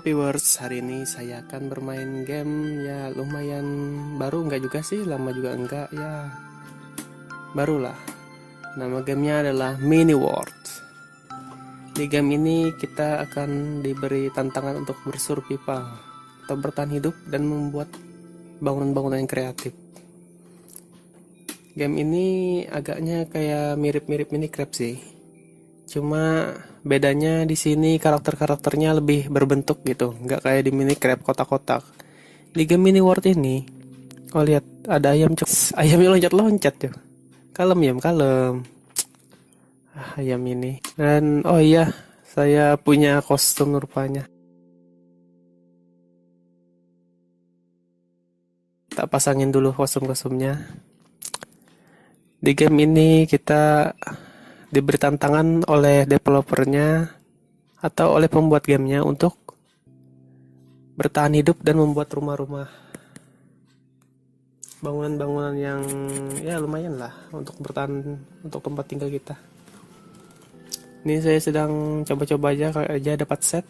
Halo viewers, hari ini saya akan bermain game ya lumayan baru, enggak juga sih, lama juga enggak ya, barulah. Nama gamenya adalah Mini World. Di game ini kita akan diberi tantangan untuk bersurvival atau bertahan hidup dan membuat bangunan-bangunan yang kreatif. Game ini agaknya kayak mirip-mirip Minecraft sih. Cuma bedanya di sini karakter-karakternya lebih berbentuk gitu, nggak kayak di Minecraft kotak-kotak. Di game Mini World ini, oh lihat ada ayam cek, ayamnya loncat-loncat tuh. Kalem ya, kalem. Ayam ini. Dan oh iya, saya punya kostum rupanya. Tak pasangin dulu kostum-kostumnya. Di game ini kita diberi tantangan oleh developernya atau oleh pembuat gamenya untuk bertahan hidup dan membuat rumah-rumah, bangunan-bangunan yang ya lumayan lah untuk bertahan untuk tempat tinggal kita. Ini saya sedang coba-coba aja dapat set.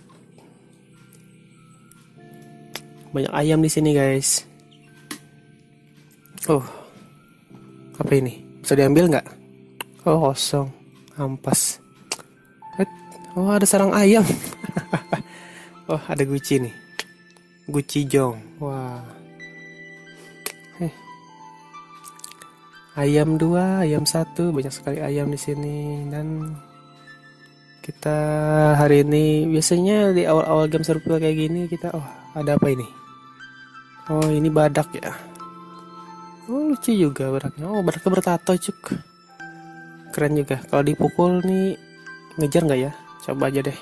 Banyak ayam di sini guys. Oh, apa ini? Bisa diambil nggak? Oh, kosong, ampas. Oh, ada sarang ayam. Oh, ada guci nih. Guci Jong. Wah. Ayam 2, ayam 1, banyak sekali ayam di sini. Dan kita hari ini biasanya di awal-awal game survival kayak gini kita ada apa ini? Oh, ini badak ya. Oh, lucu juga badaknya. Oh, badaknya bertato cuk. Keren juga. Kalau dipukul nih ngejar nggak ya? Coba aja deh.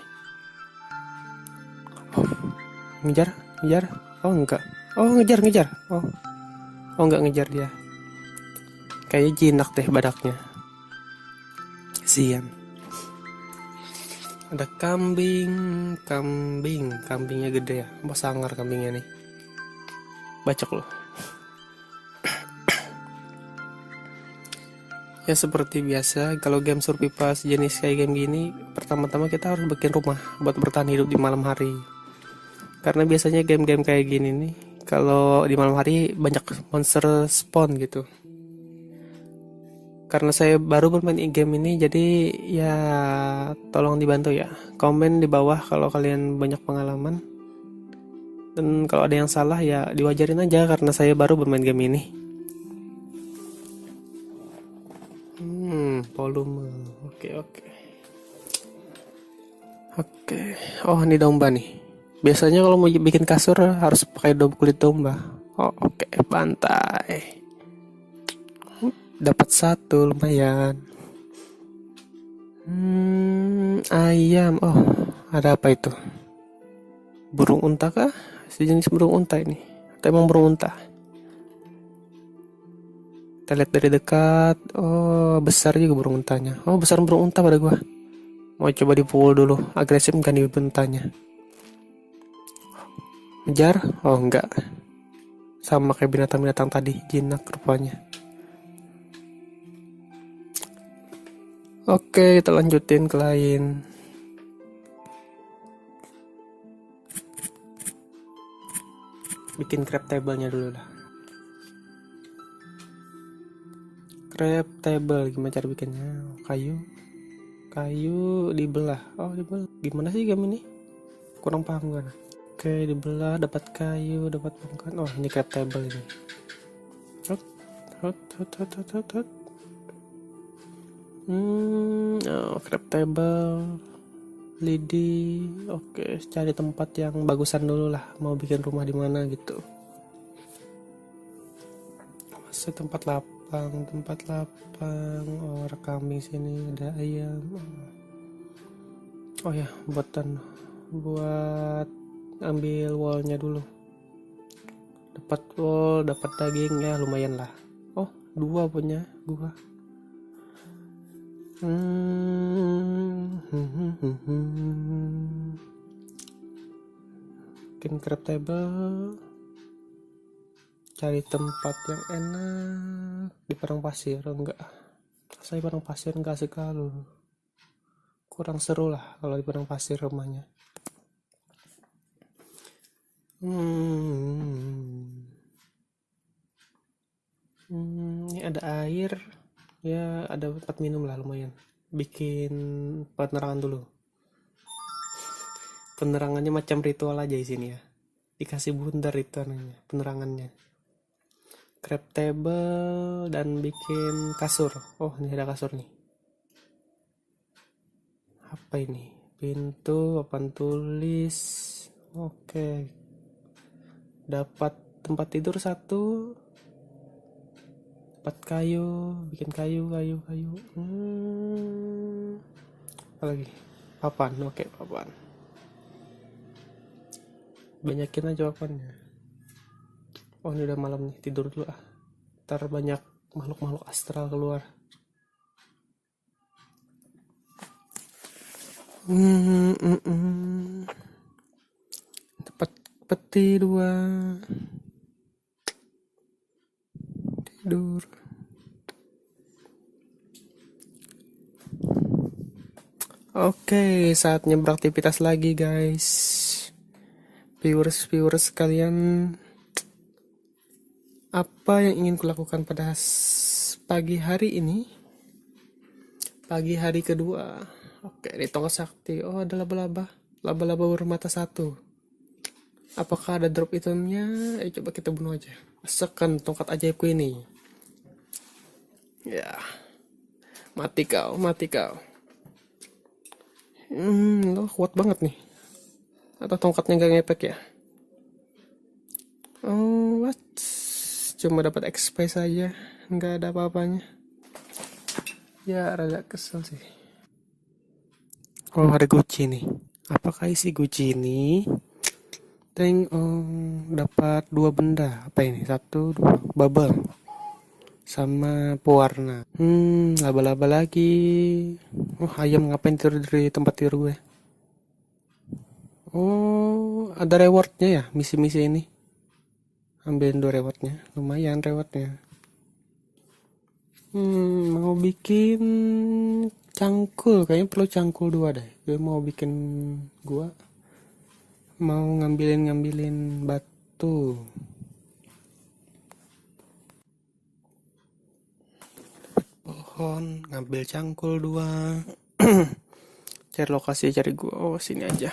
Oh, ngejar, ngejar. Oh, enggak. Oh, ngejar, ngejar. Oh, oh enggak ngejar dia. Kayaknya jinak deh badaknya. Sian. Ada kambing, kambingnya gede ya. Mau sangar kambingnya nih. Bacok loh. Ya seperti biasa, kalau game survival sejenis kayak game gini, pertama-tama kita harus bikin rumah buat bertahan hidup di malam hari. Karena biasanya game-game kayak gini nih, kalau di malam hari banyak monster spawn gitu. Karena saya baru bermain game ini, jadi ya tolong dibantu ya. Komen di bawah kalau kalian banyak pengalaman. Dan kalau ada yang salah ya diwajarin aja karena saya baru bermain game ini. Volume. Oke, oke. Oke. Oh, ini domba nih. Biasanya kalau mau bikin kasur harus pakai kulit domba. Oh, oke, pantai. Dapat satu lumayan. Ayam. Oh, ada apa itu? Burung unta kah? Sejenis burung unta ini. Atau emang burung unta? Kita lihat dari dekat. Oh, besar juga burung untanya. Oh, besar burung unta pada gua. Mau coba dipukul dulu. Agresif kan di untanya. Ngejar? Oh, enggak. Sama kayak binatang-binatang tadi. Jinak rupanya. Oke, kita lanjutin ke lain. Bikin crab table-nya dulu lah. Crab table, gimana cara bikinnya? Kayu dibelah. Oh, dibelah. Gimana sih game ini? Kurang paham kan? Oke, dibelah, dapat kayu, dapat bongkahan. Oh, ini crab table ini. Hot, hot, hot, hot, hot, hot, hot. Oh, crab table. Lidi. Oke, cari tempat yang bagusan dulu lah. Mau bikin rumah di mana gitu. Masih tempat lapang. Oh, ada kambing sini, ada ayam. Oh ya, buat ambil wallnya dulu. Dapat wall, dapat daging ya lumayan lah. Oh, 2 punya gua. Bikin crab table. Cari tempat yang enak di padang pasir. Enggak, saya padang pasir enggak asik kalau kurang seru lah kalau di padang pasir rumahnya. Hmm, ini ada air, ya ada tempat minum lah lumayan. Bikin penerangan dulu. Penerangannya macam ritual aja di sini ya. Dikasih bundar itu anehnya, penerangannya. Crab table dan bikin kasur. Oh, ini ada kasur nih. Apa ini? Pintu, papan tulis. Oke. Dapat tempat tidur satu. Dapat kayu, bikin kayu. Apa lagi? Papan, oke papan. Banyakin aja papannya. Oh, ini udah malam nih, tidur dulu ah. Ntar banyak makhluk-makhluk astral keluar. Tempat peti dua. Tidur. Oke, saatnya beraktivitas lagi guys. Viewers kalian, apa yang ingin kulakukan pada pagi hari ini? Pagi hari kedua. Oke, di tongkat sakti. Oh, ada laba-laba. Laba-laba bermata satu. Apakah ada drop itemnya? Coba kita bunuh aja. Masakan tongkat ajaibku ini. Ya, mati kau. Lo kuat banget nih. Atau tongkatnya gak ngepek ya? Oh, what? Cuma dapat XP saja, nggak ada apa-apanya. Ya, rada kesel sih. Oh, ada Gucci nih. Apakah isi Gucci ini? Dapat dua benda. Apa ini? Satu, dua. Bubble. Sama pewarna. Laba-laba lagi. Oh, ayam ngapain tidur dari tempat tidur gue? Oh, ada rewardnya ya, misi-misi ini. Ambilin dua rewardnya. Lumayan rewardnya. Mau bikin cangkul. Kayaknya perlu cangkul dua deh. Gue mau bikin gua. Mau ngambilin batu. Pohon, ngambil cangkul dua. Cari lokasi, cari gua. Oh, sini aja.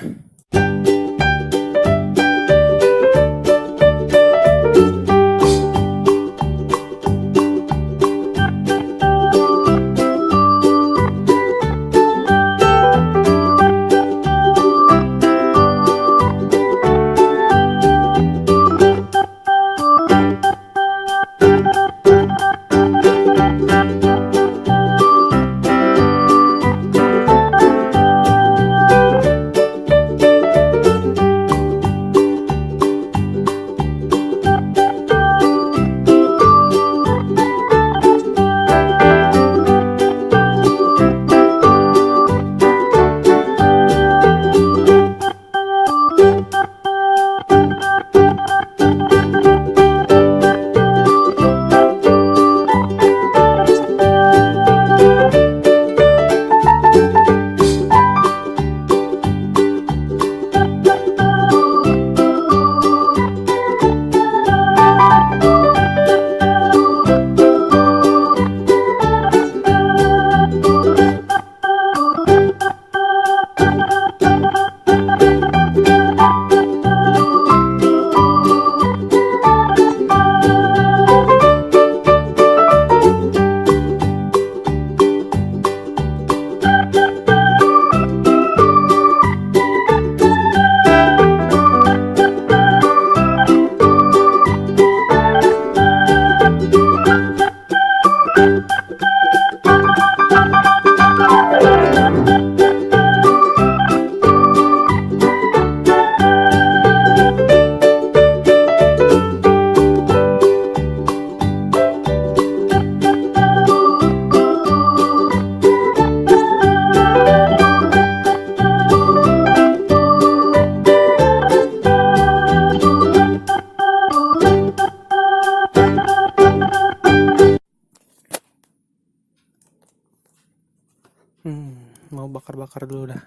Mau bakar-bakar dulu dah.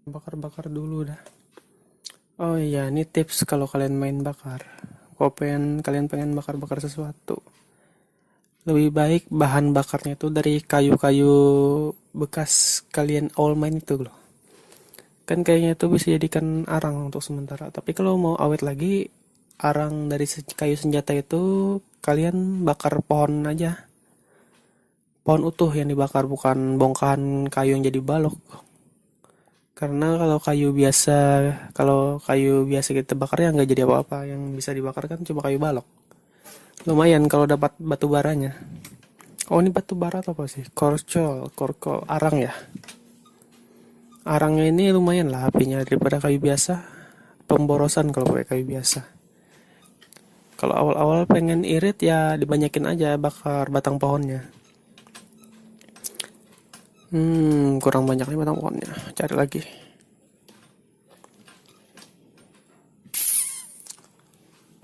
Bakar-bakar dulu dah. Oh iya, ini tips kalau kalian main bakar. Kalau kalian pengen bakar-bakar sesuatu, lebih baik bahan bakarnya itu dari kayu-kayu bekas kalian awal main itu loh. Kan kayaknya itu bisa jadikan arang untuk sementara. Tapi kalau mau awet lagi, arang dari kayu senjata itu kalian bakar pohon aja. Pohon utuh yang dibakar, bukan bongkahan kayu yang jadi balok. Karena kalau kayu biasa kita bakar ya nggak jadi apa-apa. Yang bisa dibakar kan cuma kayu balok. Lumayan kalau dapat batu baranya. Oh, ini batu bara atau apa sih? Korko, arang ya. Arangnya ini lumayan lah apinya daripada kayu biasa. Pemborosan kalau pakai kayu biasa. Kalau awal-awal pengen irit ya dibanyakin aja bakar batang pohonnya. Kurang banyak nih batang pohonnya. Cari lagi.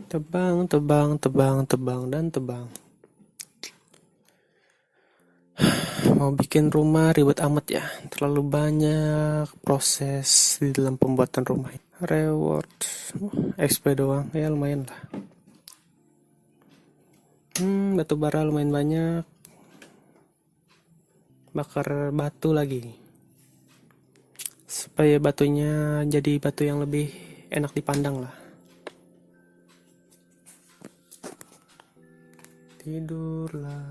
Tebang, tebang, tebang, tebang, dan tebang. Mau bikin rumah ribet amat ya. Terlalu banyak proses di dalam pembuatan rumah. Reward XP doang. Ya lumayan lah. Batu bara lumayan banyak. Bakar batu lagi. Supaya batunya jadi batu yang lebih enak dipandang lah. Tidurlah.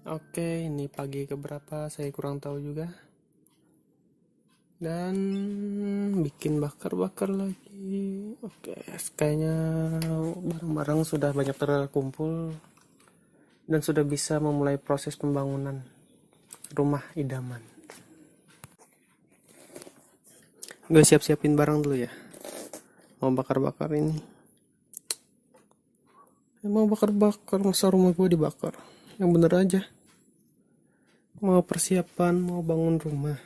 Oke, ini pagi keberapa saya kurang tahu juga. Dan bikin bakar-bakar lagi. Oke, kayaknya barang-barang sudah banyak terkumpul dan sudah bisa memulai proses pembangunan rumah idaman. Gue siap-siapin barang dulu ya. Mau bakar-bakar ini. Mau bakar-bakar, masa rumah gue dibakar? Yang bener aja. Mau persiapan, mau bangun rumah.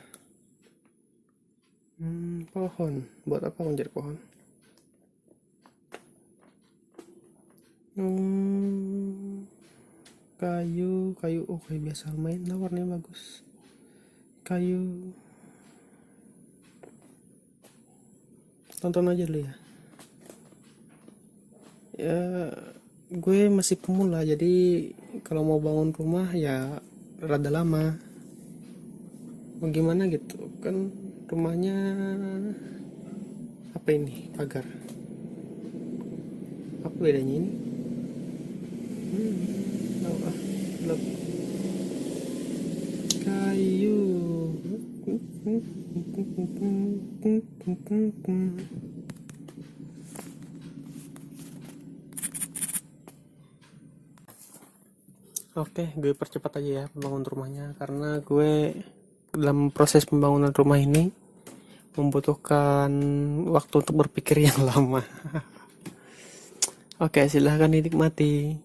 Pohon. Buat apa aku jadi pohon? Kayu. Oh, kayu biasa lumayan lah, warnanya bagus. Kayu. Tonton aja dulu ya. Ya, gue masih pemula, jadi kalau mau bangun rumah ya rada lama. Mau gimana gitu kan, rumahnya apa ini, pagar. Apa bedanya ini? Belum. Kayu. Oke, gue percepat aja ya pembangunan rumahnya, karena gue dalam proses pembangunan rumah ini membutuhkan waktu untuk berpikir yang lama. Oke, silahkan dinikmati.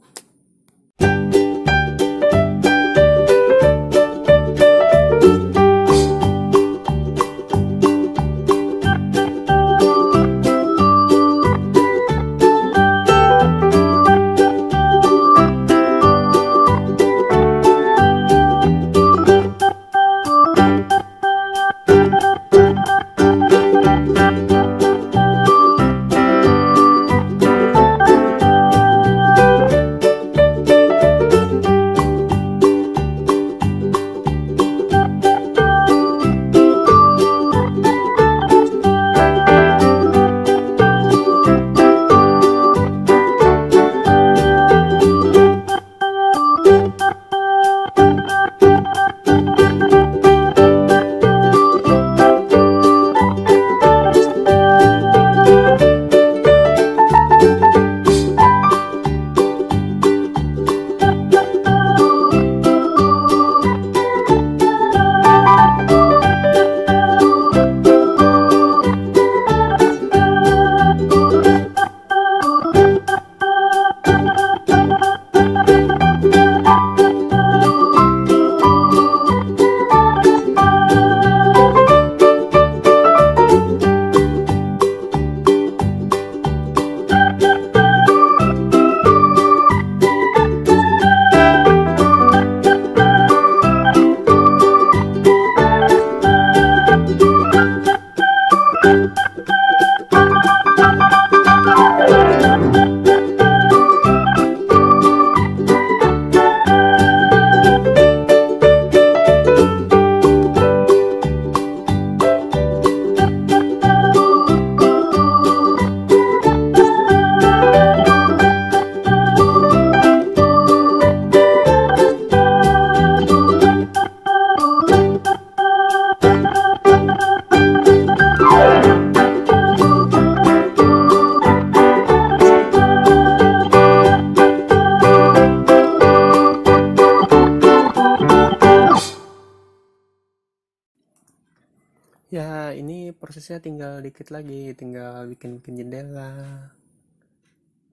Ya ini prosesnya tinggal dikit lagi, tinggal bikin jendela,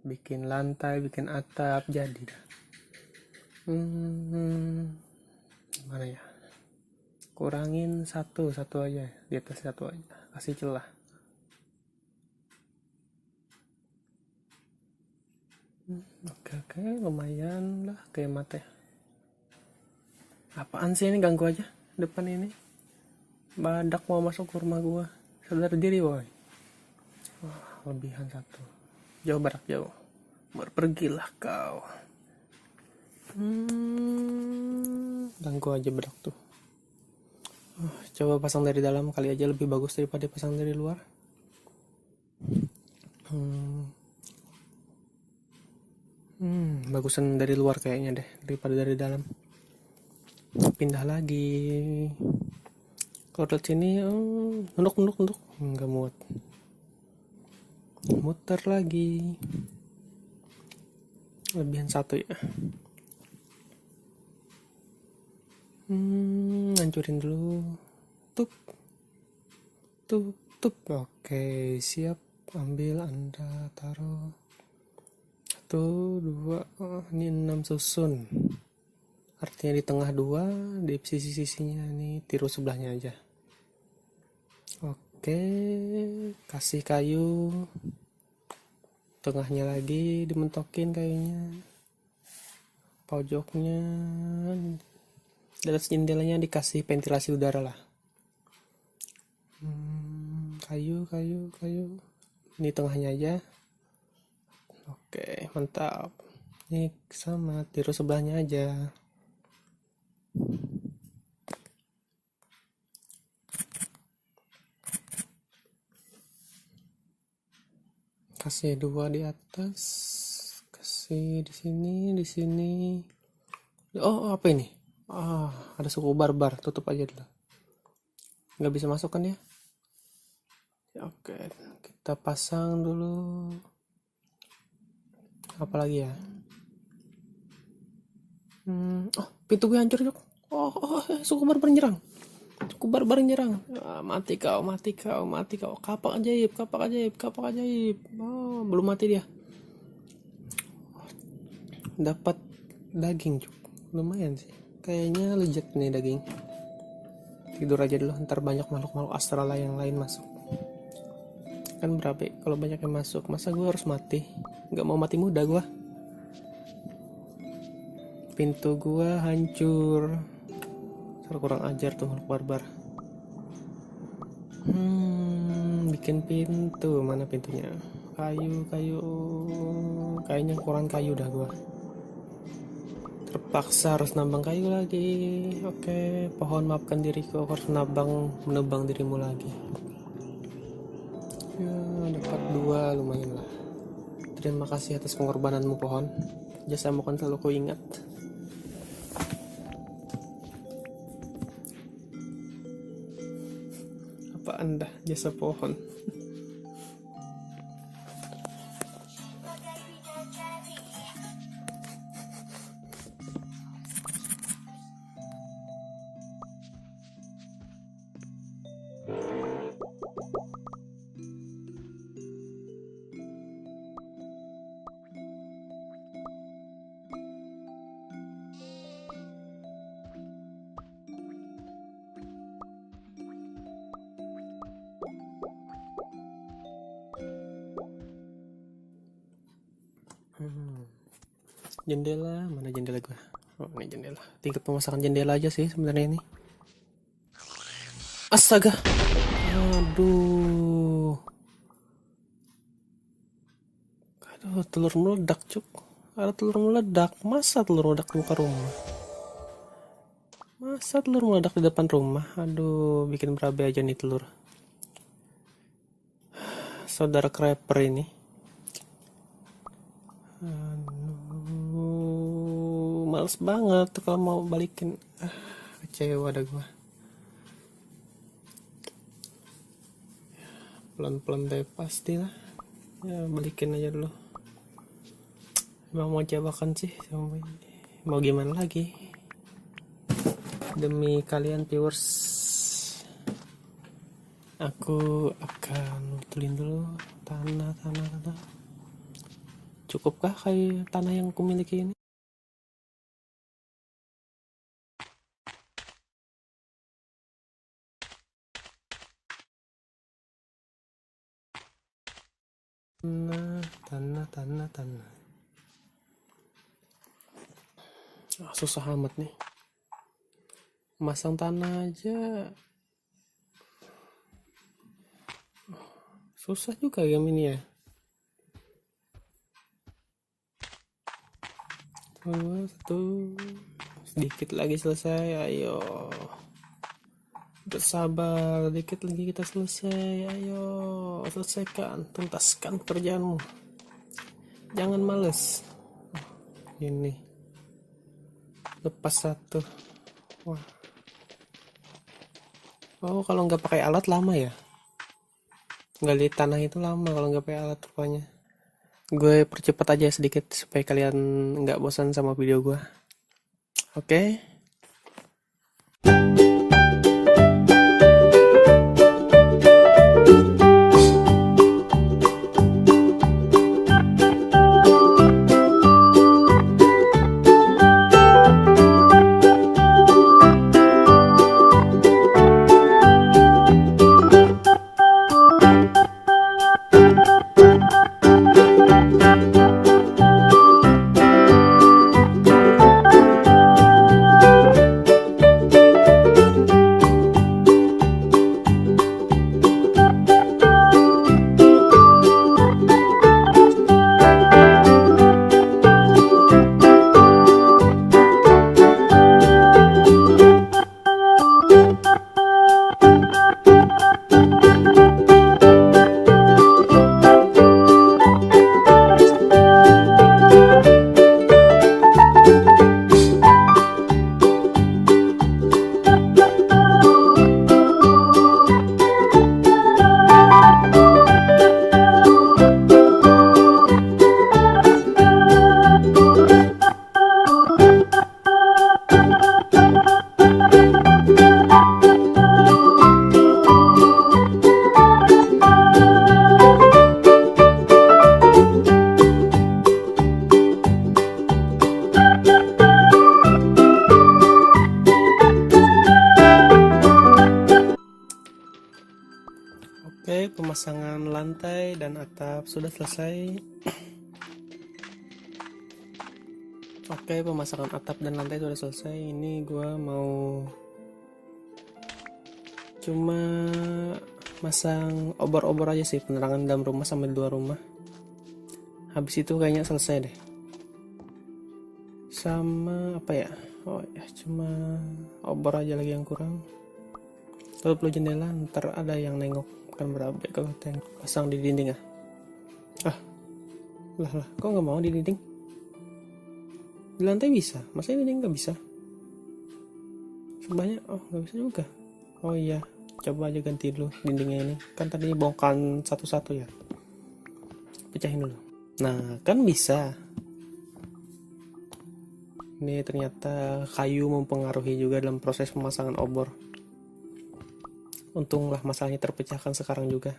bikin lantai, bikin atap, jadi dah. Gimana ya, kurangin satu aja, di atas satu aja, kasih celah. Oke, lumayan lah kayak mate. Apaan sih ini, ganggu aja depan ini, badak mau masuk ke rumah gua. Sadar diri boy. Wah, lebihan satu. Jauh, badak jauh, berpergilah kau. Ganggu aja badak tuh. Coba pasang dari dalam kali aja lebih bagus daripada pasang dari luar. Bagusan dari luar kayaknya deh daripada dari dalam. Pindah lagi. Kalau dari sini, nunduk, nggak muat. Muter lagi. Lebihan satu ya. Hancurin dulu. Tup. Oke, siap. Ambil, Anda taruh. 1, 2, ini 6 susun. Artinya di tengah 2, di sisi-sisinya nih tiru sebelahnya aja. Oke, kasih kayu. Tengahnya lagi dimentokin kayunya. Pojoknya. Di atas jendelanya dikasih ventilasi udara lah. Kayu. Ini tengahnya aja. Oke, mantap. Ini sama, tiru sebelahnya aja. Kasih 2 di atas. Kasih di sini. Oh, apa ini? Ada suku barbar. Tutup aja dulu. Nggak bisa masuk kan ya? Oke, kita pasang dulu. Apa lagi ya? Pintu gue hancur, Cuk. Suku barbar nyerang. Mati kau. Kapak ajaib. Belum mati dia. Dapat daging, Cuk. Lumayan sih. Kayaknya legit nih daging. Tidur aja dulu, ntar banyak makhluk astral yang lain masuk. Kan berapa kalau banyak yang masuk, masa gue harus mati? Nggak mau mati muda gue. Pintu gue hancur. Kurang ajar tuh makhluk barbar. Bikin pintu, mana pintunya? Kayu. Kayaknya kurang kayu dah gue. Terpaksa harus nambang kayu lagi. Oke, pohon maafkan diriku, aku harus menebang dirimu lagi. Ya, dapat 2, lumayan lah. Terima kasih atas pengorbananmu pohon. Jasamu kan selalu ku ingat. Apa Anda jasa pohon? Jendela, mana jendela gue? Oh, ini jendela. Tingkat pemasangan jendela aja sih sebenarnya ini. Astaga. Aduh, telur meledak, Cuk. Ada telur meledak. Masa telur meledak di muka rumah? Masa telur meledak di depan rumah? Aduh, bikin berabe aja nih telur. Saudara creeper ini. Males banget tuh kalau mau balikin. Kecewa dah gua. Pelan-pelan deh pastilah. Ya, balikin aja dulu. Emang mau jebakan sih, mau gimana lagi? Demi kalian viewers. Aku akan betulin dulu tanah. Cukupkah kayak tanah yang aku miliki ini? Tanah. Susah amat nih. Masang tanah aja susah juga ya ini ya. Satu. Sedikit lagi selesai. Ayo. Bersabar, dikit lagi kita selesai. Ayo, selesaikan, tuntaskan pekerjaanmu. Jangan males. Ini. Lepas satu. Wah. Oh, kalau nggak pakai alat lama ya? Gali tanah itu lama kalau nggak pakai alat rupanya. Gue percepat aja sedikit supaya kalian nggak bosan sama video gue. Oke. Oke, pemasangan lantai dan atap sudah selesai. Oke, pemasangan atap dan lantai sudah selesai. Ini gua mau cuma masang obor-obor aja sih, penerangan dalam rumah sama di luar rumah. Habis itu kayaknya selesai deh. Sama apa ya? Oh ya, cuma obor aja lagi yang kurang. Tutup dulu jendela, ntar ada yang nengok, kan berabe kalau pasang di dinding ya. Lah, kok nggak mau di dinding? Di lantai bisa, masa di dinding nggak bisa? Sebanyak, nggak bisa juga. Oh iya, coba aja ganti dulu dindingnya ini. Kan tadi bongkaran satu-satu ya. Pecahin dulu. Nah, kan bisa. Ini ternyata kayu mempengaruhi juga dalam proses pemasangan obor. Untunglah masalahnya terpecahkan sekarang juga.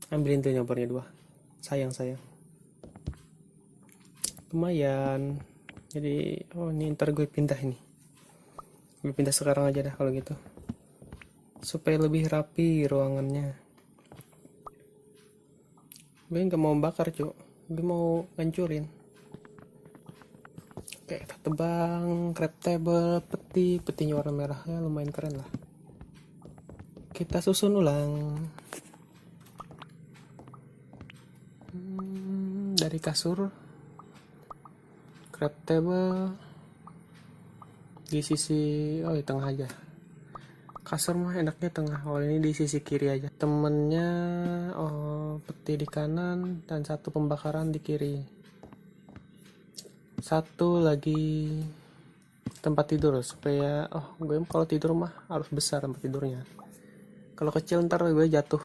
Ambilin tuh obornya 2. Sayang. Lumayan. Jadi, ini ntar gue pindah ini. Gue pindah sekarang aja dah kalau gitu. Supaya lebih rapi ruangannya. Gue nggak mau bakar, Cuk. Gue mau ngancurin. Oke, kita tebang, crab table, petinya warna merahnya lumayan keren lah. Kita susun ulang. Dari kasur, crab table di sisi, di tengah aja. Kasur mah enaknya tengah. Ini di sisi kiri aja. Temennya, peti di kanan dan satu pembakaran di kiri. Satu lagi tempat tidur supaya gue kalau tidur mah harus besar tempat tidurnya. Kalau kecil ntar gue jatuh.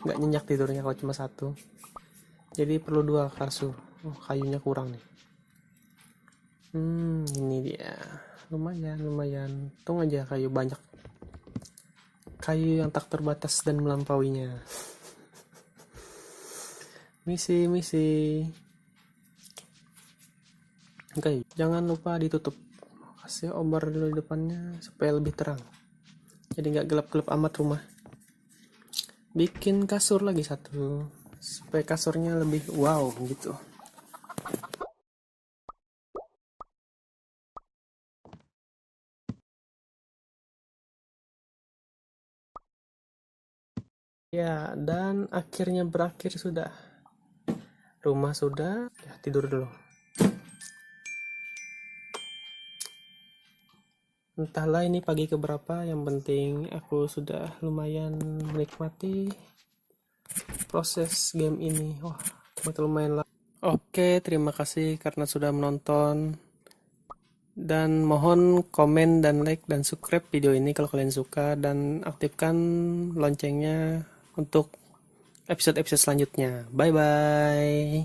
Nggak nyenyak tidurnya kalau cuma satu. Jadi perlu 2 kasur. Kayunya kurang nih. Ini dia. Lumayan. Untung aja kayu banyak. Kayu yang tak terbatas dan melampauinya. Misi. Oke, jangan lupa ditutup. Kasih obor dulu di depannya supaya lebih terang. Jadi nggak gelap-gelap amat rumah. Bikin kasur lagi satu supaya kasurnya lebih wow gitu. Ya, dan akhirnya berakhir sudah. Rumah sudah, ya tidur dulu. Entahlah ini pagi keberapa, yang penting aku sudah lumayan menikmati proses game ini. Wah, lumayan lah. Oke, terima kasih karena sudah menonton. Dan mohon komen dan like dan subscribe video ini kalau kalian suka. Dan aktifkan loncengnya untuk episode-episode selanjutnya. Bye-bye.